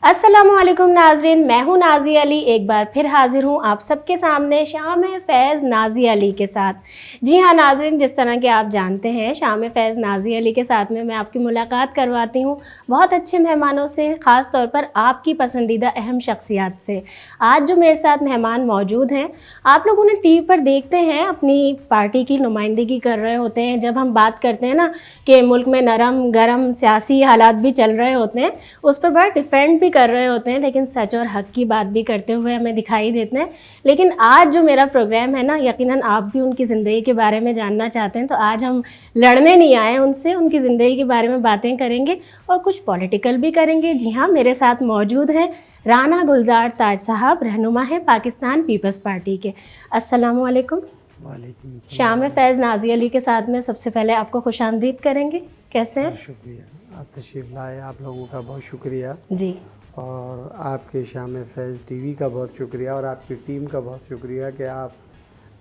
अस्सलामुअलैकुम नाजरीन, मैं हूँ नाज़ी अली। एक बार फिर हाजिर हूँ आप सबके सामने शाम फैज़ नाज़ी अली के साथ। जी हाँ नाजरीन, जिस तरह के आप जानते हैं शाम फैज़ नाज़ी अली के साथ में मैं आपकी मुलाकात करवाती हूँ बहुत अच्छे मेहमानों से, ख़ास तौर पर आपकी पसंदीदा अहम शख्सियात से। आज जो मेरे साथ मेहमान मौजूद हैं, आप लोग उन्हें टीवी पर देखते हैं, अपनी पार्टी की नुमाइंदगी कर रहे होते हैं। जब हम बात करते हैं ना कि मुल्क में नरम गरम सियासी हालात भी चल रहे होते हैं, उस पर बड़ा डिफेंड भी कर रहे होते हैं, लेकिन सच और हक की बात भी करते हुए हमें दिखाई देते हैं। लेकिन आज जो मेरा प्रोग्राम है ना, यकीनन आप भी उनकी ज़िंदगी के बारे में जानना चाहते हैं, तो आज हम लड़ने नहीं आए उनसे, उनकी ज़िंदगी के बारे में बातें करेंगे और कुछ पॉलिटिकल भी करेंगे। जी हाँ, मेरे साथ मौजूद हैं राना गुलजार ताज साहब, रहनुमा हैं पाकिस्तान पीपल्स पार्टी के। अस्सलाम वालेकुम। शाम फैज़ नाज़ी अली के साथ में सबसे पहले आपको खुशामदीद करेंगे। कैसे हैं? शुक्रिया, आप तशरीफ़ लाए, आप लोगों का बहुत शुक्रिया जी। और आपके शाम फैज़ टीवी का बहुत शुक्रिया और आपकी टीम का बहुत शुक्रिया कि आप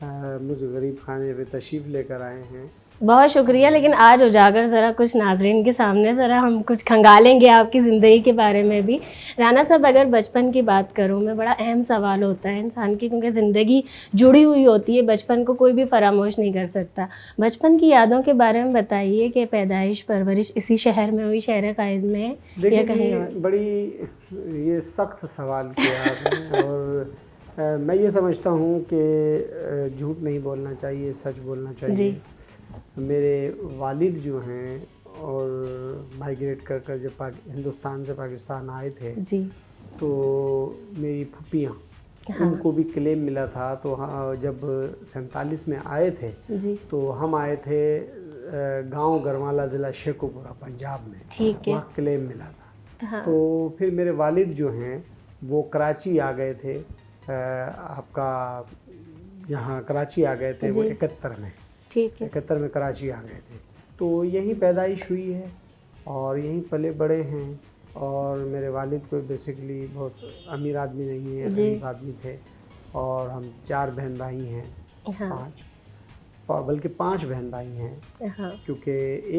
मुझ गरीब खाने पे तशरीफ़ लेकर आए हैं। बहुत शुक्रिया। लेकिन आज उजागर ज़रा कुछ नाजरीन के सामने ज़रा हम कुछ खंगालेंगे आपकी ज़िंदगी के बारे में भी। राना साहब, अगर बचपन की बात करूँ मैं, बड़ा अहम सवाल होता है इंसान की, क्योंकि ज़िंदगी जुड़ी हुई होती है, बचपन को कोई भी फरामोश नहीं कर सकता। बचपन की यादों के बारे में बताइए कि पैदाइश परवरिश इसी शहर में हुई, शहर कायद में, या कहीं और? बड़ी ये सख्त सवाल किया आपने और मैं ये समझता हूँ कि झूठ नहीं बोलना चाहिए, सच बोलना चाहिए। जी। मेरे वालिद जो हैं और माइग्रेट कर जब हिंदुस्तान से पाकिस्तान आए थे जी। तो मेरी फूफियाँ, उनको भी क्लेम मिला था। तो हाँ, जब 47 में आए थे जी। तो हम आए थे गांव गरमाला ज़िला शेखुपुरा पंजाब में, ठीक है। वहाँ क्लेम मिला था। हाँ। तो फिर मेरे वालिद जो हैं वो कराची आ गए थे, आपका यहाँ कराची आ गए थे वो 71 में। ठीक है। 71 में कराची आ गए थे, तो यहीं पैदाइश हुई है और यहीं पले बड़े हैं। और मेरे वालिद कोई बेसिकली बहुत अमीर आदमी नहीं है, गरीब आदमी थे। और हम 4 बहन भाई हैं। हाँ। 5 बल्कि 5 बहन भाई हैं। हाँ। क्योंकि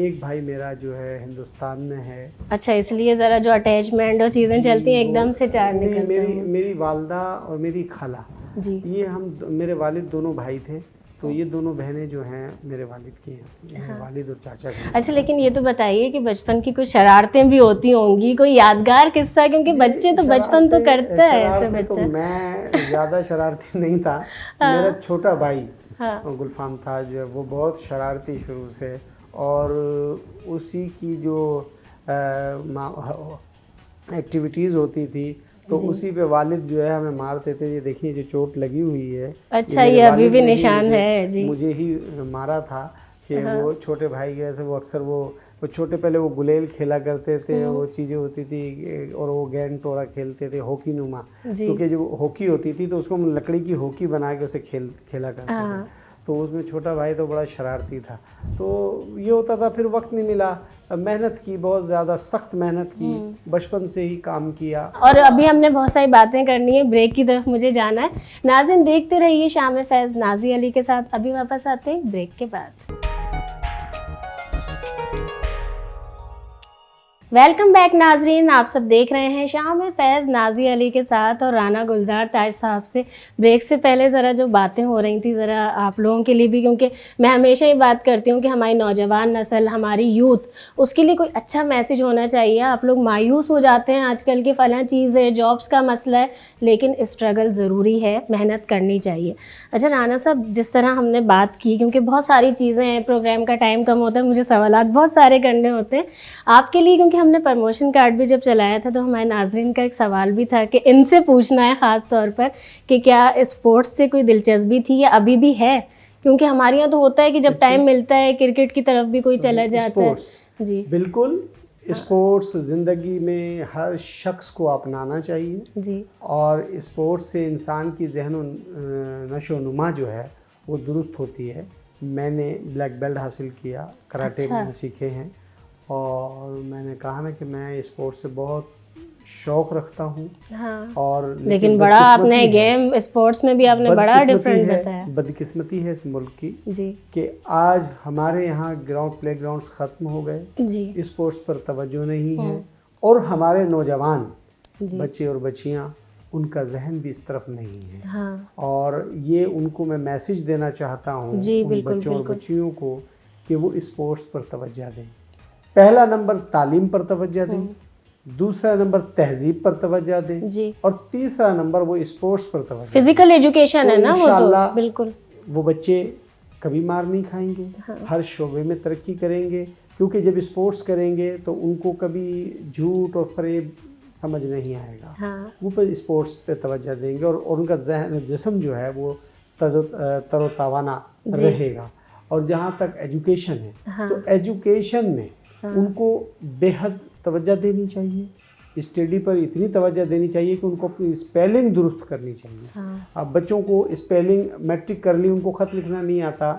एक भाई मेरा जो है हिंदुस्तान में है। अच्छा, इसलिए ज़रा जो अटैचमेंट और चीज़ें चलती हैं एकदम से 4 निकलते हैं। मेरी वालदा और मेरी खाला जी। ये हम मेरे वालिद दोनों भाई थे, तो ये दोनों बहनें जो हैं मेरे वालिद की हैं, मेरे वालिद और चाचा की। अच्छा, लेकिन ये तो बताइए कि बचपन की कुछ शरारतें भी होती होंगी, कोई यादगार किस्सा, क्योंकि बच्चे तो बचपन तो करते हैं ऐसे बच्चे। तो मैं ज़्यादा शरारती नहीं था। मेरा छोटा भाई गुलफाम था जो है वो बहुत शरारती शुरू से, और उसी की जो एक्टिविटीज़ होती थी तो उसी पे वालिद जो है हमें मारते थे। ये देखिए जो चोट लगी हुई है। अच्छा, ये अभी भी निशान है? जी। मुझे ही मारा था कि वो छोटे भाई के ऐसे वो अक्सर वो छोटे पहले वो गुलेल खेला करते थे, वो चीज़ें होती थी, और वो गेंद टोरा खेलते थे हॉकी नुमा, क्योंकि जो हॉकी होती थी तो उसको हम लकड़ी की हॉकी बना के उसे खेला करते थे। तो उसमें छोटा भाई तो बड़ा शरारती था। तो ये होता था, फिर वक्त नहीं मिला, मेहनत की, बहुत ज़्यादा सख्त मेहनत की, बचपन से ही काम किया। और अभी हमने बहुत सारी बातें करनी है, ब्रेक की तरफ मुझे जाना है। नाज़रीन, देखते रहिए शाम फैज़ नाज़ी अली के साथ। अभी वापस आते हैं ब्रेक के बाद। वेलकम बैक नाजरीन, आप सब देख रहे हैं शाम फैज़ नाज़ी अली के साथ और राना गुलजार ताज साहब से। ब्रेक से पहले ज़रा जो बातें हो रही थी, ज़रा आप लोगों के लिए भी, क्योंकि मैं हमेशा ये बात करती हूँ कि हमारी नौजवान नस्ल, हमारी यूथ, उसके लिए कोई अच्छा मैसेज होना चाहिए। आप लोग मायूस हो जाते हैं आजकल की फ़लाँ चीज़ है, जॉब्स का मसला है, लेकिन स्ट्रगल ज़रूरी है, मेहनत करनी चाहिए। अच्छा राना साहब, जिस तरह हमने बात की, क्योंकि बहुत सारी चीज़ें हैं, प्रोग्राम का टाइम कम होता है, मुझे सवालात बहुत सारे करने होते हैं आपके लिए, क्योंकि हमने प्रमोशन कार्ड भी जब चलाया था तो हमारे नाजरीन का एक सवाल भी था कि इनसे पूछना है ख़ास तौर पर कि क्या स्पोर्ट्स से कोई दिलचस्पी थी या अभी भी है, क्योंकि हमारे यहाँ तो होता है कि जब टाइम मिलता है क्रिकेट की तरफ भी कोई चला जाता है। जी बिल्कुल, स्पोर्ट्स ज़िंदगी में हर शख्स को अपनाना चाहिए जी। और स्पोर्ट्स से इंसान की ज़हन नशो नुमा जो है वो दुरुस्त होती है। मैंने ब्लैक बेल्ट हासिल किया, कराटे में सीखे हैं, और मैंने कहा ना कि मैं स्पोर्ट्स से बहुत शौक़ रखता हूँ। हाँ। और लेकिन बड़ा आपने गेम स्पोर्ट्स में भी आपने बड़ा डिफरेंट बताया। बदकिस्मती है इस मुल्क की जी कि आज हमारे यहाँ प्ले ग्राउंड्स ख़त्म हो गए जी। स्पोर्ट्स पर तवज्जो नहीं है, और हमारे नौजवान بچے اور بچیاں ان کا ذہن بھی اس طرف نہیں ہے. ہاں اور یہ ان کو میں میسج دینا چاہتا ہوں ان بچوں اور بچیوں کو کہ وہ اسپورٹس پر توجہ دیں. پہلا نمبر تعلیم پر توجہ دیں, دوسرا نمبر تہذیب پر توجہ دیں, اور تیسرا نمبر وہ اسپورٹس پر توجہ دیں. فزیکل ایجوکیشن ہے نا وہ تو بالکل. وہ بچے کبھی مار نہیں کھائیں گے, ہر شعبے میں ترقی کریں گے, کیونکہ جب اسپورٹس کریں گے تو ان کو کبھی جھوٹ اور فریب سمجھ نہیں آئے گا. وہ پہ اسپورٹس پہ توجہ دیں گے اور ان کا ذہن جسم جو ہے وہ تر و توانا رہے گا. اور جہاں تک ایجوکیشن ہے تو ایجوکیشن میں ان کو بے حد توجہ دینی چاہیے. اسٹڈی پر اتنی توجہ دینی چاہیے کہ ان کو اپنی اسپیلنگ درست کرنی چاہیے. اب بچوں کو اسپیلنگ میٹرک کر لی, ان کو خط لکھنا نہیں آتا,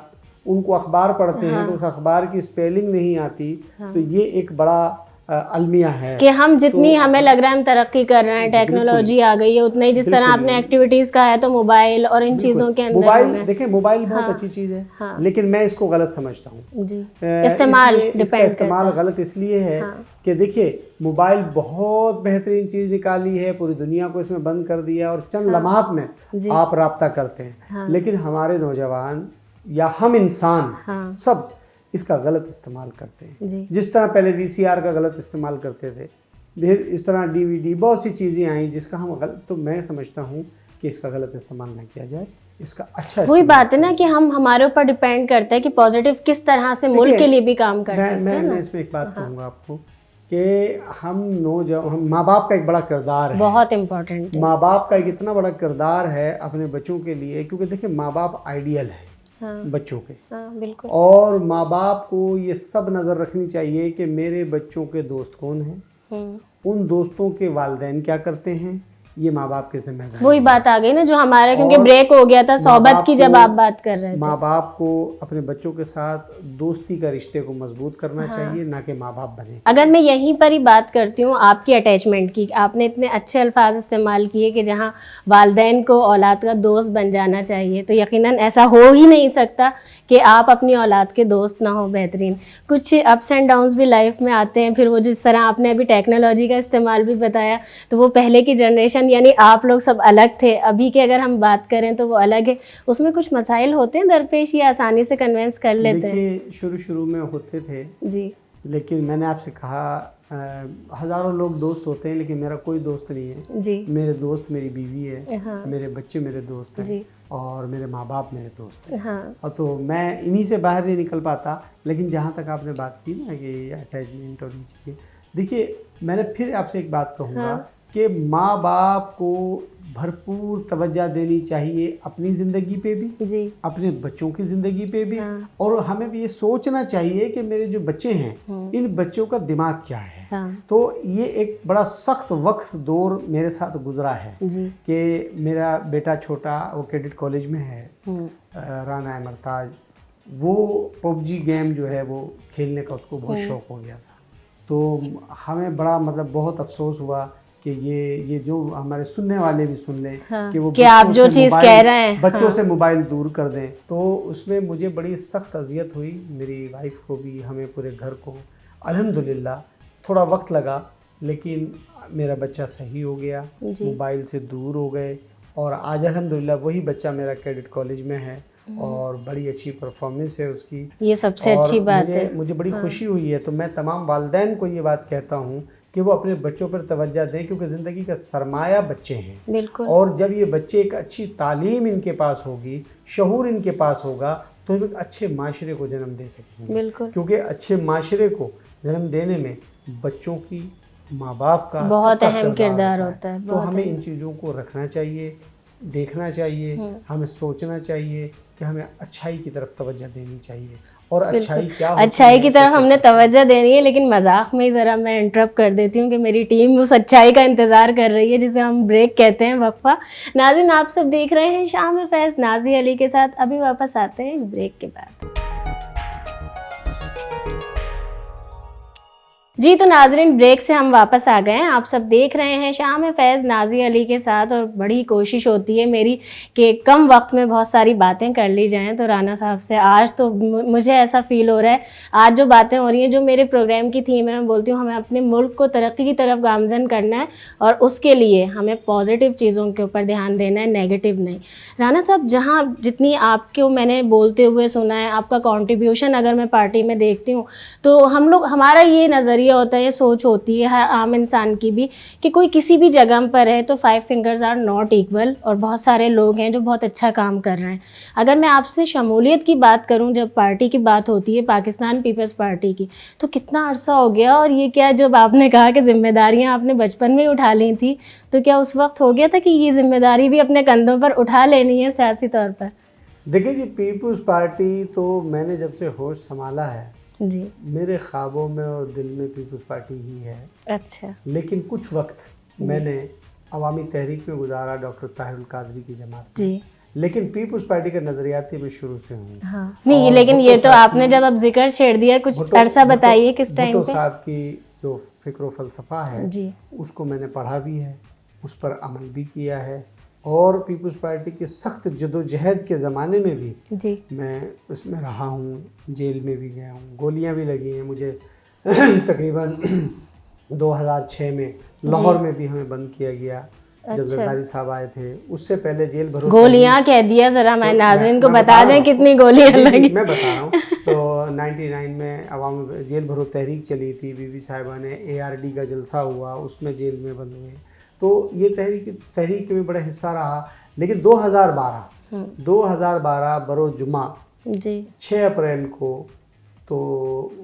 ان کو اخبار پڑھتے ہیں تو اس اخبار کی اسپیلنگ نہیں آتی, تو یہ ایک بڑا المیہ ہے کہ ہم جتنی ہمیں لگ رہا ہے ہم ترقی کر رہے ہیں, ٹیکنالوجی آ گئی ہے, اتنا ہی جس طرح آپ نے ایکٹیویٹیز کہا ہے تو موبائل اور ان چیزوں کے اندر موبائل, دیکھیں موبائل بہت اچھی چیز ہے, لیکن میں اس کو غلط سمجھتا ہوں. استعمال غلط اس لیے ہے کہ دیکھیے موبائل بہت بہترین چیز نکالی ہے, پوری دنیا کو اس میں بند کر دیا اور چند لمحات میں آپ رابطہ کرتے ہیں, لیکن ہمارے نوجوان یا ہم انسان سب اس کا غلط استعمال کرتے ہیں. جس طرح پہلے VCR کا غلط استعمال کرتے تھے, اس طرح DVD, بہت سی چیزیں آئیں جس کا ہم غلط, تو میں سمجھتا ہوں کہ اس کا غلط استعمال نہ کیا جائے, اس کا اچھا. وہی بات ہے نا کہ ہم ہمارے اوپر ڈیپینڈ کرتا ہے کہ پازیٹیو کس طرح سے ملک کے لیے بھی کام کر سکتے ہیں. میں اس میں ایک بات کہوں گا آپ کو کہ ہم ماں باپ کا ایک بڑا کردار ہے, بہت امپورٹنٹ. ماں باپ کا ایک اتنا بڑا کردار ہے اپنے بچوں کے لیے, کیونکہ دیکھیں ماں باپ آئیڈیل ہے بچوں کے, بالکل. اور ماں باپ کو یہ سب نظر رکھنی چاہیے کہ میرے بچوں کے دوست کون ہیں, ان دوستوں کے والدین کیا کرتے ہیں, یہ ماں باپ کے ذمہ داری. وہی بات آ گئی نا جو ہمارا, کیونکہ بریک ہو گیا تھا صحبت کی جب آپ بات کر رہے تھے. ماں باپ کو اپنے بچوں کے ساتھ دوستی کا رشتے کو مضبوط کرنا چاہیے, نہ کہ ماں باپ بنے. اگر میں یہیں پر ہی بات کرتی ہوں آپ کی اٹیچمنٹ کی, آپ نے اتنے اچھے الفاظ استعمال کیے کہ جہاں والدین کو اولاد کا دوست بن جانا چاہیے, تو یقیناً ایسا ہو ہی نہیں سکتا کہ آپ اپنی اولاد کے دوست نہ ہوں. بہترین کچھ اپس اینڈ ڈاؤنس بھی لائف میں آتے ہیں, پھر وہ جس طرح آپ نے ابھی ٹیکنالوجی کا استعمال بھی بتایا, تو وہ پہلے کی جنریشن یعنی آپ لوگ سب الگ تھے, ابھی کے اگر ہم بات کریں تو وہ الگ ہے. اس میں کچھ مسائل ہوتے ہیں درپیش یا آسانی سے کنونس کر لیتے ہیں؟ شروع میں ہوتے تھے جی, لیکن میں نے آپ سے کہا ہزاروں لوگ دوست ہوتے ہیں لیکن میرا کوئی دوست نہیں ہے. جی, میرے دوست میری بیوی ہے, میرے بچے میرے دوست ہیں, اور میرے ماں باپ میرے دوست ہیں. اور تو میں انہی سے باہر نہیں نکل پاتا. لیکن جہاں تک آپ نے بات کی نا کہ اٹیچمنٹ اور یہ چیزیں, دیکھیے میں نے پھر آپ سے ایک بات کہوں گا کہ ماں باپ کو بھرپور توجہ دینی چاہیے اپنی زندگی پہ بھی, اپنے بچوں کی زندگی پہ بھی, اور ہمیں بھی یہ سوچنا چاہیے کہ میرے جو بچے ہیں ان بچوں کا دماغ کیا ہے. تو یہ ایک بڑا سخت وقت دور میرے ساتھ گزرا ہے کہ میرا بیٹا چھوٹا وہ کیڈٹ کالج میں ہے, رانا مرتاج, وہ PUBG گیم جو ہے وہ کھیلنے کا اس کو بہت شوق ہو گیا تھا. تو ہمیں بڑا بہت افسوس ہوا کہ یہ جو ہمارے سننے والے بھی سن لیں کہ وہ آپ جو چیز کہہ رہے ہیں بچوں سے موبائل دور کر دیں. تو اس میں مجھے بڑی سخت اذیت ہوئی, میری وائف کو بھی, ہمیں پورے گھر کو. الحمدللہ تھوڑا وقت لگا لیکن میرا بچہ صحیح ہو گیا, موبائل سے دور ہو گئے, اور آج الحمدللہ وہی بچہ میرا کیڈٹ کالج میں ہے اور بڑی اچھی پرفارمنس ہے اس کی. یہ سب سے اچھی بات ہے, مجھے بڑی خوشی ہوئی ہے. تو میں تمام والدین کو یہ بات کہتا ہوں کہ وہ اپنے بچوں پر توجہ دیں, کیونکہ زندگی کا سرمایہ بچے ہیں. بالکل. اور جب یہ بچے ایک اچھی تعلیم ان کے پاس ہوگی, شعور ان کے پاس ہوگا, تو ایک اچھے معاشرے کو جنم دے سکیں گے. بالکل. کیونکہ اچھے معاشرے کو جنم دینے میں بچوں کی ماں باپ کا بہت اہم کردار ہوتا ہے. تو ہمیں ان چیزوں کو رکھنا چاہیے, دیکھنا چاہیے, ہمیں سوچنا چاہیے کہ ہمیں اچھائی کی طرف توجہ دینی چاہیے. اور اچھائی کیا ہوتی ہے, اچھائی کی طرف ہم نے توجہ دینی ہے, لیکن مذاق میں ہی ذرا میں انٹرپٹ کر دیتی ہوں کہ میری ٹیم اس اچھائی کا انتظار کر رہی ہے جسے ہم بریک کہتے ہیں, وقفہ. ناظرین آپ سب دیکھ رہے ہیں شام فیض نازی علی کے ساتھ. ابھی واپس آتے ہیں بریک کے بعد. जी तो नाजरीन, ब्रेक से हम वापस आ गए हैं। आप सब देख रहे हैं शाम फैज़ नाज़ी अली के साथ, और बड़ी कोशिश होती है मेरी कि कम वक्त में बहुत सारी बातें कर ली जाएं। तो राना साहब से आज तो मुझे ऐसा फ़ील हो रहा है, आज जो बातें हो रही हैं, जो मेरे प्रोग्राम की थीम है, मैं बोलती हूँ हमें अपने मुल्क को तरक्की की तरफ गामज़न करना है, और उसके लिए हमें पॉजिटिव चीज़ों के ऊपर ध्यान देना है, नेगेटिव नहीं। राना साहब, जहाँ जितनी आपको मैंने बोलते हुए सुना है, आपका कॉन्ट्रीब्यूशन अगर मैं पार्टी में देखती हूँ, तो हम लोग, हमारा ये नज़रिया होता है, ये सोच होती है हर आम इंसान की भी, कि कोई किसी भी जगह पर है तो 5 फिंगर्स आर नॉट इक्वल, और बहुत सारे लोग हैं जो बहुत अच्छा काम कर रहे हैं। अगर मैं आपसे शमूलियत की बात करूं, जब पार्टी की बात होती है पाकिस्तान पीपल्स पार्टी की, तो कितना अरसा हो गया, और ये क्या, जब आपने कहा कि जिम्मेदारियां आपने बचपन में उठा ली थी, तो क्या उस वक्त हो गया था कि ये जिम्मेदारी भी अपने कंधों पर उठा लेनी है सियासी तौर पर? देखिए जी, पीपल्स पार्टी तो मैंने जब से होश संभाला है जी, मेरे ख्वाबों में और दिल में पीपल्स पार्टी ही है। अच्छा लेकिन कुछ वक्त मैंने अवामी तहरीक में गुजारा, डॉक्टर ताहिरुल कादरी की जमात में। जी, लेकिन पीपल्स पार्टी का नज़रियाती मैं शुरू से हूँ। हाँ नहीं, लेकिन ये तो आपने जब अब जिक्र छेड़ दिया, कुछ अरसा बताइए किस टाइम भुट्टो पे? साहब की जो फ़िक्र फ़लसफ़ा है जी, उसको मैंने पढ़ा भी है, उस पर अमल भी किया है, और पीपल्स पार्टी के सख्त जदोजहद के ज़माने में भी जी, मैं उसमें रहा हूँ, जेल में भी गया हूँ, गोलियाँ भी लगी हैं मुझे। तकरीबन 2006 में लाहौर में भी हमें बंद किया गया जब जरदारी साहब आए थे। उससे पहले जेल भरो गोलियां कह दिया, जरा मैं नाज़रीन को बता दें कितनी गोलियां लगी। मैं बता रहा हूँ। तो 99 में अवाम जेल भरो तहरीक चली थी, बीबी साहिबा ने, ARD का जलसा हुआ, उसमें जेल में बंद हुए। तो ये तहरीक में बड़ा हिस्सा रहा। लेकिन 2012 बरो जुमा जी, 6 अप्रैल को तो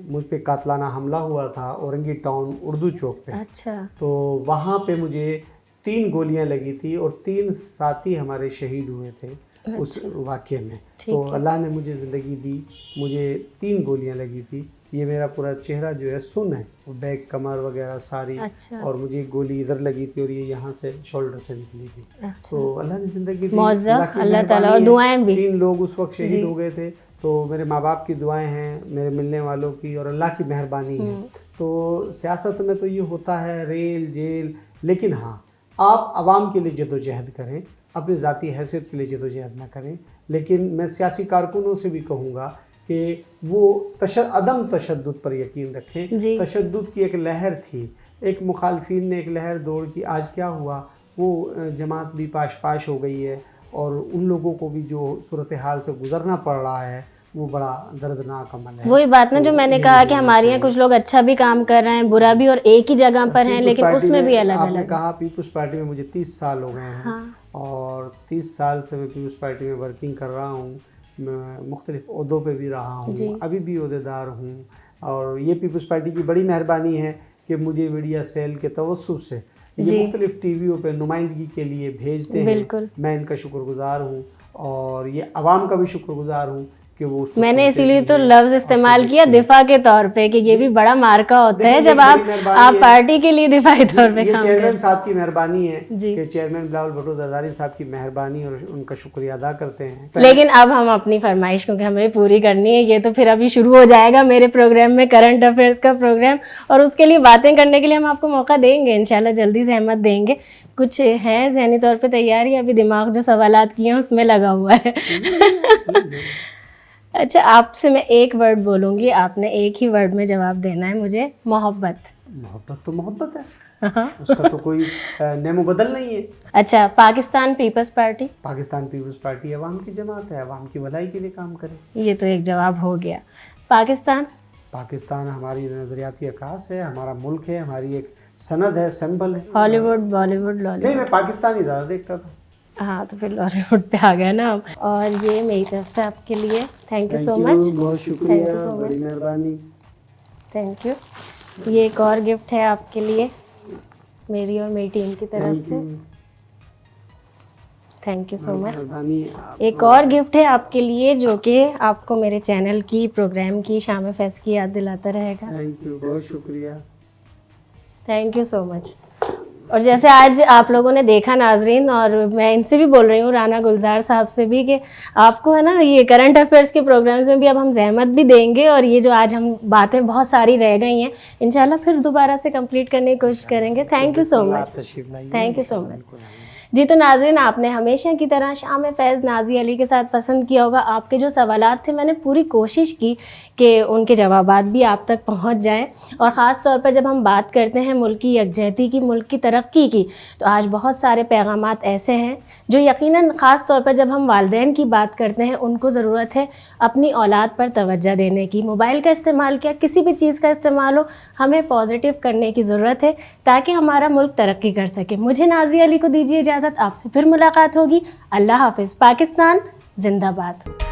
मुझ पे कातलाना हमला हुआ था औरंगी टाउन उर्दू चौक पे। अच्छा, तो वहाँ पे मुझे 3 गोलियां लगी थी और 3 साथी हमारे शहीद हुए थे उस वाक़े में। तो अल्लाह ने मुझे ज़िंदगी दी, मुझे 3 गोलियां लगी थी। ये मेरा पूरा चेहरा जो है सुन है, बैक कमर वगैरह सारी। अच्छा, और मुझे एक गोली इधर लगी थी और ये यहाँ से शोल्डर से निकली थी। अच्छा, तो अल्लाह ने ज़िंदगी दी, मौज़ज़ अल्लाह ताला, और दुआएं भी। 3 लोग उस वक्त शहीद हो गए थे। तो मेरे माँ बाप की दुआएं हैं, मेरे मिलने वालों की, और अल्लाह की मेहरबानी है। तो सियासत में तो ये होता है, रेल जेल। लेकिन हाँ, आप आवाम के लिए जदोजहद करें, अपनी ज़ाती हैसियत के लिए जदोजहद ना करें। लेकिन मैं सियासी कारकुनों से भी कहूँगा कि वो अदम तशद्दुद पर यकीन रखें। तशद्दुद की एक लहर थी, एक मुखालफिन ने एक लहर दौड़ की। आज क्या हुआ, वो जमात भी पाश हो गई है, और उन लोगों को भी जो सूरत हाल से गुजरना पड़ रहा है वो बड़ा दर्दनाक अमल है। वही बात ना जो मैंने कहा कि हमारे यहाँ कुछ लोग अच्छा भी काम कर रहे हैं, बुरा भी, और एक ही जगह पर हैं, लेकिन उसमें भी अलग अलग। आपने कहा पीपल्स पार्टी में मुझे 30 साल हो गए हैं। हाँ। और 30 साल से मैं पीपल्स पार्टी में वर्किंग कर रहा हूँ। मैं मुख्तलिफ ओहदों पे भी रहा हूँ, अभी भी ओहदेदार हूँ। और ये पीपल्स पार्टी की बड़ी मेहरबानी है कि मुझे मीडिया सेल के तवस्सुस से ये मुख्तलिफ टीवियों पे नुमाइंदगी के लिए भेजते हैं। मैं इनका शुक्रगुजार हूँ, और ये अवाम का भी शुक्रगुजार हूँ कि वो मैंने इसीलिए तो लफ्ज़ इस्तेमाल किया दिफा के तौर पे, कि ये भी बड़ा मार्का होता है जब आप पार्टी के लिए दिफाई तौर पे काम करें। चेयरमैन साहब की मेहरबानी है कि चेयरमैन बिलावल भुट्टो जरदारी साहब की मेहरबानी, और उनका शुक्रिया अदा करते हैं। लेकिन अब हम अपनी फरमाइश, क्योंकि हमें पूरी करनी है, ये तो फिर अभी शुरू हो जाएगा मेरे प्रोग्राम में, करंट अफेयर्स का प्रोग्राम, और उसके लिए बातें करने के लिए हम आपको मौका देंगे इंशाल्लाह, जल्दी से हिम्मत देंगे। कुछ है ज़हनी तौर पे तैयारी, अभी दिमाग जो सवालात किए हैं उसमें लगा हुआ है? अच्छा, आपसे मैं एक वर्ड बोलूँगी, आपने एक ही वर्ड में जवाब देना है मुझे। मोहब्बत। मोहब्बत तो मोहब्बत है, उसका तो कोई नेमो बदल नहीं है। अच्छा, पाकिस्तान पीपल्स पार्टी? पाकिस्तान पीपल्स पार्टी अवाम की जमात है, अवाम की भलाई के लिए काम करे। ये तो एक जवाब हो गया। पाकिस्तान? पाकिस्तान हमारी नज़रियाती अकास है, हमारा मुल्क है, हमारी एक सनद है, सिंबल है। हॉलीवुड, बॉलीवुड, लॉलीवुड? नहीं, मैं पाकिस्तान ही ज़्यादा देखता था। हाँ, तो फिर लॉलीवुड पे आ गया ना। और ये मेरी तरफ से आपके लिए थैंक यू सो मच। बहुत शुक्रिया, बड़ी मेहरबानी। Thank you. ये एक और गिफ्ट है आपके लिए मेरी और मेरी टीम की तरफ से। Thank you so much. एक और गिफ्ट है आपके लिए जो कि आपको मेरे चैनल की, प्रोग्राम की, शाम फैज़ की याद दिलाता रहेगा। थैंक यू, बहुत शुक्रिया। Thank you so much. اور جیسے آج آپ لوگوں نے دیکھا ناظرین، اور میں ان سے بھی بول رہی ہوں، رانا گلزار صاحب سے بھی، کہ آپ کو ہے نا یہ کرنٹ افیئرس کے پروگرامز میں بھی اب ہم زحمت بھی دیں گے، اور یہ جو آج ہم باتیں بہت ساری رہ گئی ہیں انشاءاللہ پھر دوبارہ سے کمپلیٹ کرنے کی کوشش کریں گے. Thank you so much, thank you so much. جی تو ناظرین، آپ نے ہمیشہ کی طرح شام فیض نازی علی کے ساتھ پسند کیا ہوگا. آپ کے جو سوالات تھے میں نے پوری کوشش کی کہ ان کے جوابات بھی آپ تک پہنچ جائیں، اور خاص طور پر جب ہم بات کرتے ہیں ملک کی یکجہتی کی، ملک کی ترقی کی، تو آج بہت سارے پیغامات ایسے ہیں جو یقیناً خاص طور پر جب ہم والدین کی بات کرتے ہیں ان کو ضرورت ہے اپنی اولاد پر توجہ دینے کی. موبائل کا استعمال کیا کسی بھی چیز کا استعمال ہو، ہمیں پازیٹیو کرنے کی ضرورت ہے تاکہ ہمارا ملک ترقی کر سکے. مجھے نازی علی کو دیجیے اجازت، آپ سے پھر ملاقات ہوگی. اللہ حافظ. پاکستان زندہ باد.